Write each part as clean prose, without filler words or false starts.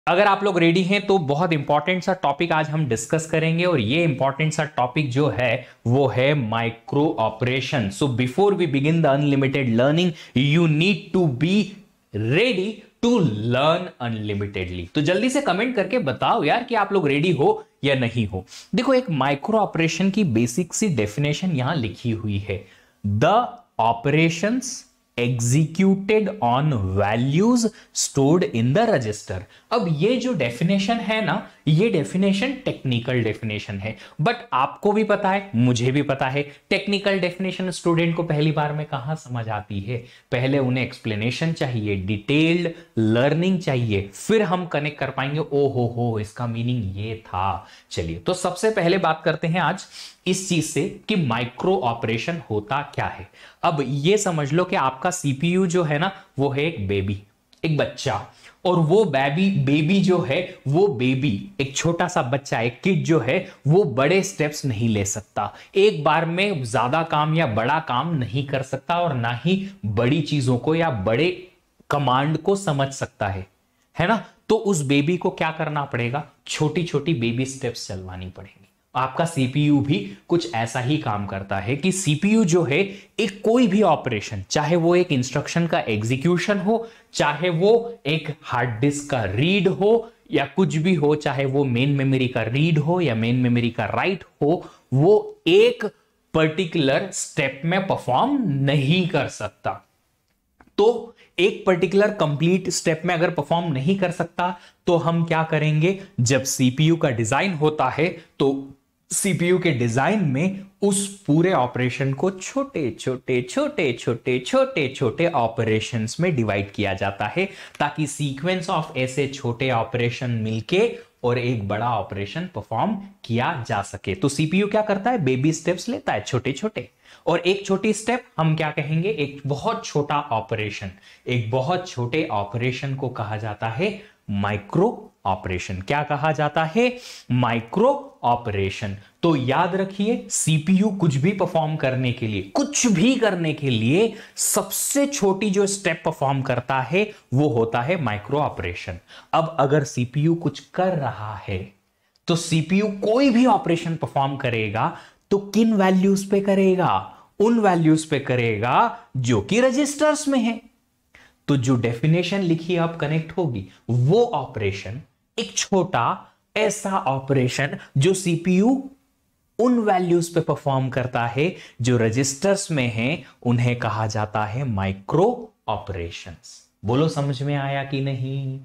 अगर आप लोग रेडी हैं तो बहुत इंपॉर्टेंट सा टॉपिक आज हम डिस्कस करेंगे और ये इंपॉर्टेंट सा टॉपिक जो है वो है micro operation. So before we begin the unlimited learning you need to be ready to learn unlimitedly. तो जल्दी से कमेंट करके बताओ यार कि आप लोग रेडी हो या नहीं हो। देखो, एक माइक्रो ऑपरेशन की बेसिक सी डेफिनेशन यहां लिखी हुई है, the operations executed on values stored in the register. अब ये जो डेफिनेशन है ना, ये डेफिनेशन टेक्निकल डेफिनेशन है, बट आपको भी पता है, मुझे भी पता है, टेक्निकल डेफिनेशन स्टूडेंट को पहली बार में कहां समझ आती है। पहले उन्हें एक्सप्लेनेशन चाहिए, डिटेल्ड लर्निंग चाहिए, फिर हम कनेक्ट कर पाएंगे, ओ हो इसका मीनिंग ये था। चलिए, तो सबसे पहले बात करते हैं आज इस चीज से कि माइक्रो ऑपरेशन होता क्या है। अब ये समझ लो कि आपका सीपीयू जो है ना, वो है एक बेबी, एक बच्चा, और वो बेबी जो है, वो बेबी एक छोटा सा बच्चा, एक किड जो है, वो बड़े स्टेप्स नहीं ले सकता, एक बार में ज्यादा काम या बड़ा काम नहीं कर सकता, और ना ही बड़ी चीजों को या बड़े कमांड को समझ सकता है ना। तो उस बेबी को क्या करना पड़ेगा, छोटी छोटी बेबी स्टेप्स चलवानी पड़ेगी। आपका सीपीयू भी कुछ ऐसा ही काम करता है कि सीपीयू जो है, एक कोई भी ऑपरेशन, चाहे वो एक इंस्ट्रक्शन का एग्जीक्यूशन हो, चाहे वो एक हार्ड डिस्क का रीड हो, या कुछ भी हो, चाहे वो मेन मेमोरी का रीड हो या मेन मेमोरी का राइट हो, वो एक पर्टिकुलर स्टेप में परफॉर्म नहीं कर सकता। तो एक पर्टिकुलर कंप्लीट स्टेप में अगर परफॉर्म नहीं कर सकता तो हम क्या करेंगे, जब सीपीयू का डिजाइन होता है तो सीपीयू के डिजाइन में उस पूरे ऑपरेशन को छोटे छोटे छोटे छोटे छोटे छोटे ऑपरेशंस में डिवाइड किया जाता है, ताकि सीक्वेंस ऑफ ऐसे छोटे ऑपरेशन मिलके और एक बड़ा ऑपरेशन परफॉर्म किया जा सके। तो सीपीयू क्या करता है, बेबी स्टेप्स लेता है छोटे छोटे, और एक छोटी स्टेप हम क्या कहेंगे, एक बहुत छोटा ऑपरेशन, एक बहुत छोटे ऑपरेशन को कहा जाता है माइक्रो ऑपरेशन। क्या कहा जाता है, माइक्रो ऑपरेशन। तो याद रखिए, सीपीयू कुछ भी परफॉर्म करने के लिए, कुछ भी करने के लिए सबसे छोटी जो स्टेप परफॉर्म करता है वो होता है माइक्रो ऑपरेशन। अब अगर सीपीयू कुछ कर रहा है तो सीपीयू कोई भी ऑपरेशन परफॉर्म करेगा तो किन वैल्यूज पे करेगा, उन वैल्यूज पे करेगा जो कि रजिस्टर्स में है। तो जो डेफिनेशन लिखी अब कनेक्ट होगी, वो ऑपरेशन एक छोटा ऐसा ऑपरेशन जो सीपीयू उन वैल्यूज पे परफॉर्म करता है जो रजिस्टर्स में हैं, उन्हें कहा जाता है माइक्रो ऑपरेशंस। बोलो समझ में आया कि नहीं?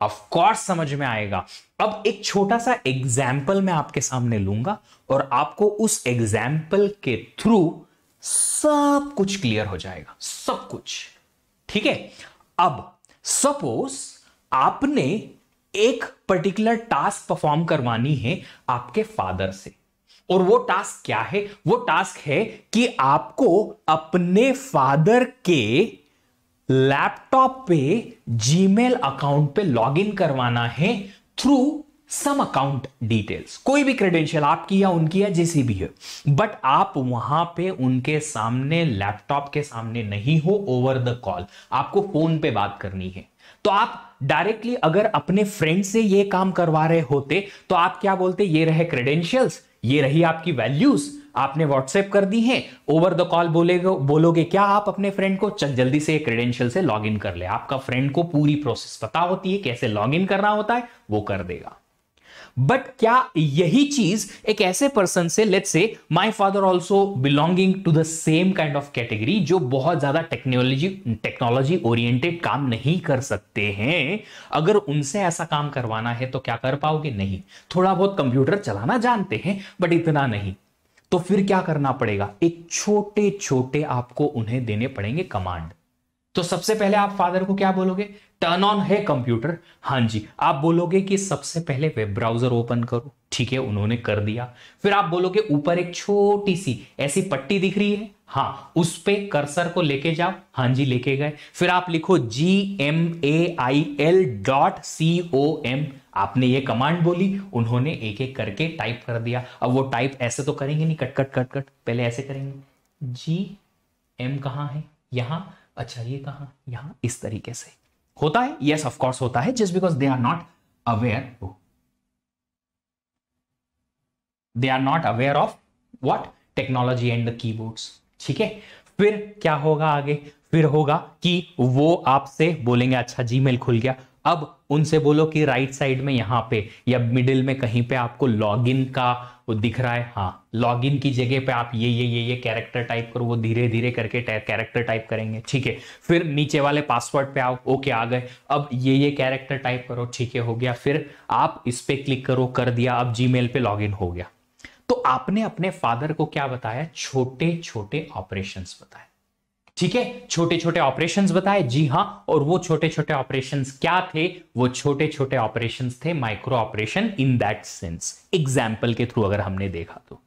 ऑफ कोर्स समझ में आएगा। अब एक छोटा सा एग्जाम्पल मैं आपके सामने लूंगा और आपको उस एग्जाम्पल के थ्रू सब कुछ क्लियर हो जाएगा, सब कुछ। ठीक है, अब सपोज आपने एक पर्टिकुलर टास्क परफॉर्म करवानी है आपके फादर से, और वो टास्क क्या है, वो टास्क है कि आपको अपने फादर के लैपटॉप पे जीमेल अकाउंट पे लॉगिन करवाना है थ्रू सम अकाउंट डिटेल्स, कोई भी क्रेडेंशियल आपकी या उनकी या जैसी भी है, बट आप वहां पे उनके सामने, लैपटॉप के सामने नहीं हो, ओवर द कॉल आपको फोन पे बात करनी है। तो आप डायरेक्टली अगर अपने फ्रेंड से ये काम करवा रहे होते तो आप क्या बोलते, ये रहे क्रेडेंशियल्स, ये रही आपकी वैल्यूज, आपने व्हाट्सएप कर दी है, ओवर द कॉल बोलोगे क्या आप अपने फ्रेंड को, चल जल्दी से क्रेडेंशियल से लॉगिन कर ले। आपका फ्रेंड को पूरी प्रोसेस पता होती है, कैसे लॉगिन करना होता है, वो कर देगा। बट क्या यही चीज एक ऐसे पर्सन से, let's say my father also belonging to the same kind of category, जो बहुत ज्यादा टेक्नोलॉजी ओरिएंटेड काम नहीं कर सकते हैं, अगर उनसे ऐसा काम करवाना है तो क्या कर पाओगे? नहीं। थोड़ा बहुत कंप्यूटर चलाना जानते हैं बट इतना नहीं। तो फिर क्या करना पड़ेगा, एक छोटे छोटे आपको उन्हें देने पड़ेंगे कमांड। तो सबसे पहले आप फादर को क्या बोलोगे, टर्न ऑन है कंप्यूटर, हाँ जी। आप बोलोगे कि सबसे पहले वेब ब्राउजर ओपन करो, ठीक है, उन्होंने कर दिया। फिर आप बोलोगे ऊपर एक छोटी सी ऐसी पट्टी दिख रही है, हाँ, उस पे कर्सर को लेके जाओ, हाँ जी, लेके गए। फिर आप लिखो gmail.com, आपने ये कमांड बोली, उन्होंने एक एक करके टाइप कर दिया। अब वो टाइप ऐसे तो करेंगे नहीं, कट कट कट कट, पहले ऐसे करेंगे, GM कहां है, यहां, अच्छा ये कहां, यहां, इस तरीके से होता है। यस ऑफ कोर्स होता है, just because they are not aware, they are not aware of what, technology and the keyboards. ठीक है, फिर क्या होगा आगे, फिर होगा कि वो आपसे बोलेंगे अच्छा जीमेल खुल गया, अब उनसे बोलो कि राइट साइड में यहां पे या मिडिल में कहीं पे आपको लॉगिन का वो दिख रहा है, हाँ लॉगिन की जगह पे आप ये कैरेक्टर टाइप करो, वो धीरे धीरे करके कैरेक्टर टाइप करेंगे। ठीक है, फिर नीचे वाले पासवर्ड पे आओ, ओके आ गए, अब ये कैरेक्टर टाइप करो, ठीक है हो गया, फिर आप इस पे क्लिक करो, कर दिया, अब जीमेल पे लॉगिन हो गया। तो आपने अपने फादर को क्या बताया, छोटे छोटे ऑपरेशंस बताए। ठीक है, छोटे छोटे ऑपरेशंस बताए, जी हां, और वो छोटे छोटे ऑपरेशंस क्या थे, वो छोटे छोटे ऑपरेशंस थे micro operation in that sense. Example के थ्रू अगर हमने देखा तो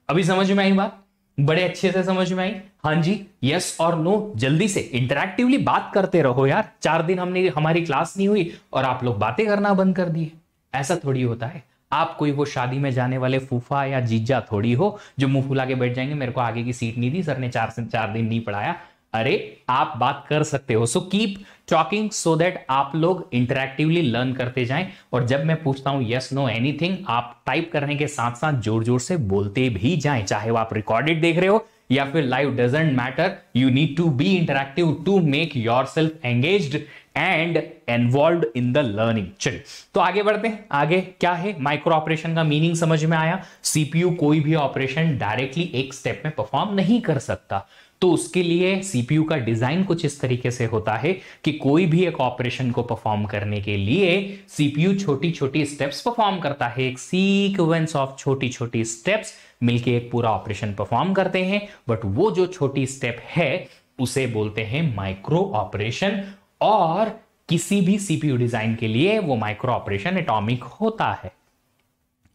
अभी समझ में आई बात, बड़े अच्छे से समझ में आई। हाँ जी, यस और नो, जल्दी से इंटरैक्टिवली बात करते रहो यार। 4 दिन हमारी क्लास नहीं हुई और आप लोग बातें करना बंद कर दिए, ऐसा थोड़ी होता है। आप कोई वो शादी में जाने वाले फूफा या जीजा थोड़ी हो जो मुंह फुला के बैठ जाएंगे, मेरे को आगे की सीट नहीं दी, सर ने 4 से 4 दिन नहीं पढ़ाया। अरे आप बात कर सकते हो, so keep talking so that आप लोग इंटरैक्टिवली लर्न करते जाएं। और जब मैं पूछता हूं यस नो एनीथिंग, आप टाइप करने के साथ साथ जोर जोर से बोलते भी जाएं, चाहे वो आप रिकॉर्डेड देख रहे हो या फिर live, doesn't matter, you need to be interactive to make yourself engaged and involved in the learning. चलिए तो आगे बढ़ते हैं। आगे क्या है, माइक्रो ऑपरेशन का मीनिंग समझ में आया। सीपीयू कोई भी ऑपरेशन डायरेक्टली एक स्टेप में परफॉर्म नहीं कर सकता, तो उसके लिए सीपीयू का डिजाइन कुछ इस तरीके से होता है कि कोई भी एक ऑपरेशन को परफॉर्म करने के लिए सीपीयू छोटी छोटी स्टेप्स परफॉर्म करता है, एक सीक्वेंस ऑफ छोटी छोटी स्टेप्स मिलके एक पूरा ऑपरेशन परफॉर्म करते हैं। बट वो जो छोटी स्टेप है उसे बोलते हैं माइक्रो ऑपरेशन, और किसी भी सीपीयू डिजाइन के लिए वो माइक्रो ऑपरेशन एटॉमिक होता है।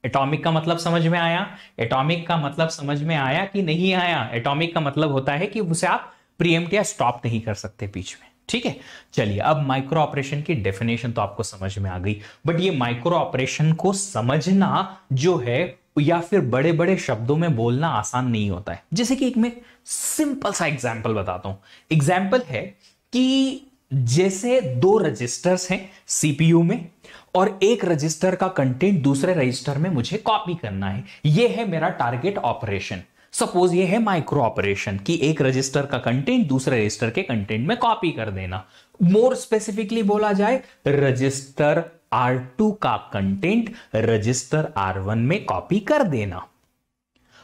एटॉमिक का मतलब समझ में आया, एटॉमिक का मतलब समझ में आया कि नहीं आया। एटॉमिक का मतलब होता है कि उसे आप प्रीएम्प्ट या स्टॉप नहीं कर सकते बीच में। ठीक है, चलिए अब माइक्रो ऑपरेशन की डेफिनेशन तो आपको समझ में आ गई, बट ये माइक्रो ऑपरेशन को समझना जो है या फिर बड़े बड़े शब्दों में बोलना आसान नहीं होता है। जैसे कि एक मैं सिंपल सा एग्जांपल बताता हूं। एग्जांपल है कि जैसे 2 रजिस्टर्स हैं सीपीयू में और एक रजिस्टर का कंटेंट दूसरे रजिस्टर में मुझे कॉपी करना है, यह है मेरा टारगेट ऑपरेशन। सपोज ये है माइक्रो ऑपरेशन कि एक रजिस्टर का कंटेंट दूसरे रजिस्टर के कंटेंट में कॉपी कर देना। मोर स्पेसिफिकली बोला जाए, रजिस्टर R2 का कंटेंट रजिस्टर R1 में कॉपी कर देना।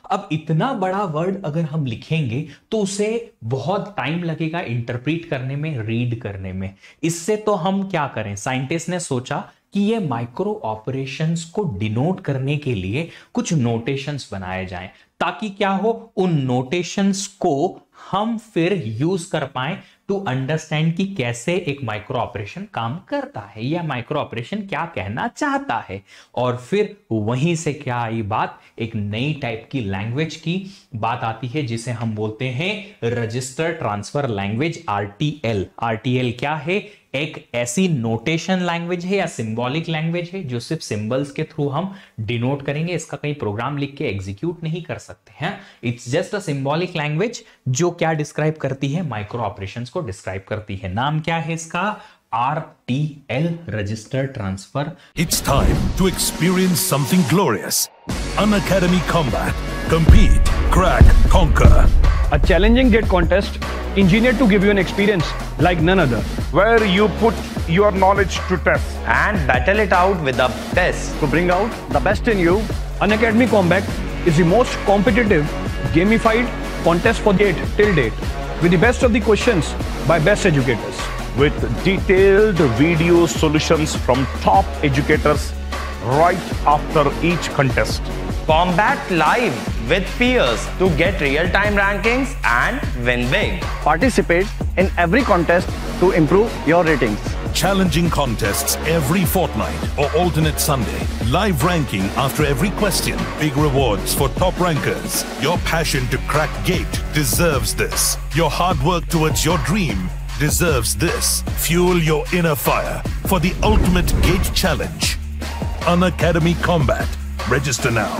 अब इतना बड़ा वर्ड अगर हम लिखेंगे तो उसे बहुत टाइम लगेगा इंटरप्रीट करने में, रीड करने में। इससे तो हम क्या करें, साइंटिस्ट ने सोचा कि ये माइक्रो ऑपरेशंस को डिनोट करने के लिए कुछ नोटेशंस बनाए जाएं, ताकि क्या हो, उन नोटेशंस को हम फिर यूज कर पाए टू अंडरस्टैंड कि कैसे एक माइक्रो ऑपरेशन काम करता है या माइक्रो ऑपरेशन क्या कहना चाहता है। और फिर वहीं से क्या आई बात, एक नई टाइप की लैंग्वेज की बात आती है जिसे हम बोलते हैं register transfer language, RTL। RTL क्या है, एक ऐसी नोटेशन लैंग्वेज है या सिंबॉलिक लैंग्वेज है जो सिर्फ सिंबल्स के थ्रू हम डिनोट करेंगे, इसका कहीं प्रोग्राम लिख के एग्जीक्यूट नहीं कर सकते हैं। It's just a symbolic language जो क्या डिस्क्राइब करती है, माइक्रो ऑपरेशंस को डिस्क्राइब करती है। नाम क्या है इसका, RTL, register transfer. It's time to experience something glorious. Unacademy Combat. Compete, crack, conquer. A challenging GATE contest engineered to give you an experience like none other. Where you put your knowledge to test and battle it out with the best. To bring out the best in you, Unacademy Combat is the most competitive, gamified contest for GATE till date, with the best of the questions by best educators. with detailed video solutions from top educators right after each contest. Combat live with peers to get real-time rankings and win big. Participate in every contest to improve your ratings. Challenging contests every fortnight or alternate Sunday. Live ranking after every question. Big rewards for top rankers. Your passion to crack GATE deserves this. Your hard work towards your dream deserves this. Fuel your inner fire for the ultimate GATE challenge. Unacademy Combat. Register now.